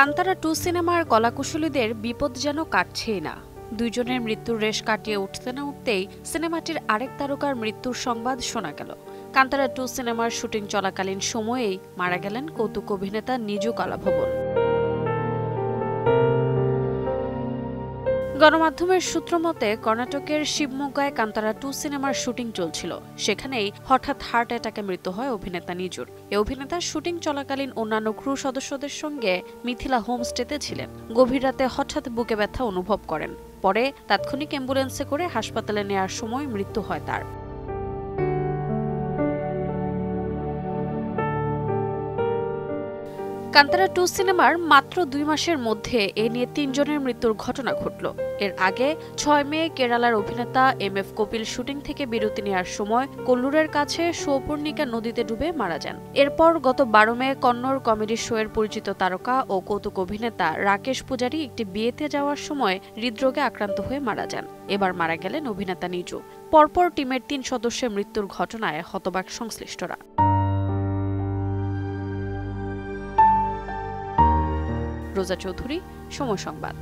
কান্তারা 2 সিনেমার কলাকুশলীদের বিপদ যেন কাটছেই না। দুইজনের মৃত্যুর রেশ কাটিয়ে উঠতে না উঠতেই সিনেমাটির আরেক তারকার মৃত্যুর সংবাদ শোনা গেল। কান্তারা 2 সিনেমার শুটিং চলাকালীন সময়েই মারা গেলেন কৌতুক অভিনেতা নিজু কলাভবন। গণমাধ্যমের সূত্র মতে কর্ণাটকের শিবমোগায় কান্তারা 2 সিনেমার শুটিং চলছিল। সেখানেই হঠাৎ হার্ট অ্যাটাকে মৃত্যু হয় অভিনেতা নিজুর। এই অভিনেতা শুটিং চলাকালীন অন্যান্য ক্রু সদস্যদের সঙ্গে মিথিলা হোমস্টেতে ছিলেন। গভীর রাতে হঠাৎ বুকে ব্যথা অনুভব করেন। পরে তাৎক্ষণিক অ্যাম্বুলেন্সে করে হাসপাতালে নেয়ার সময় মৃত্যু হয় তার। কান্তারা 2 সিনেমার মাত্র 2 মাসের মধ্যে এ নিয়ে 3 জনের মৃত্যুর ঘটনা ঘটল। এর আগে 6 মে কেরালার অভিনেতা MF কপিল শুটিং থেকে বিরতি নেওয়ার সময় কোল্লুরের কাছে সৌপর্ণিকা নদীতে ডুবে মারা যান। এরপর গত 12 মে কন্নড় কমেডি শোয়ের পরিচিত তারকা ও কৌতুক অভিনেতা রাকেশ পূজারী একটি বিয়েতে যাওয়ার সময় হৃদরোগে আক্রান্ত হয়ে মারা যান। এবার মারা গেলেন অভিনেতা নিজু। পরপর টিমের 3 সদস্যের মৃত্যুর ঘটনায় হতবাক সংশ্লিষ্টরা। রোজা চৌধুরী, সময় সংবাদ।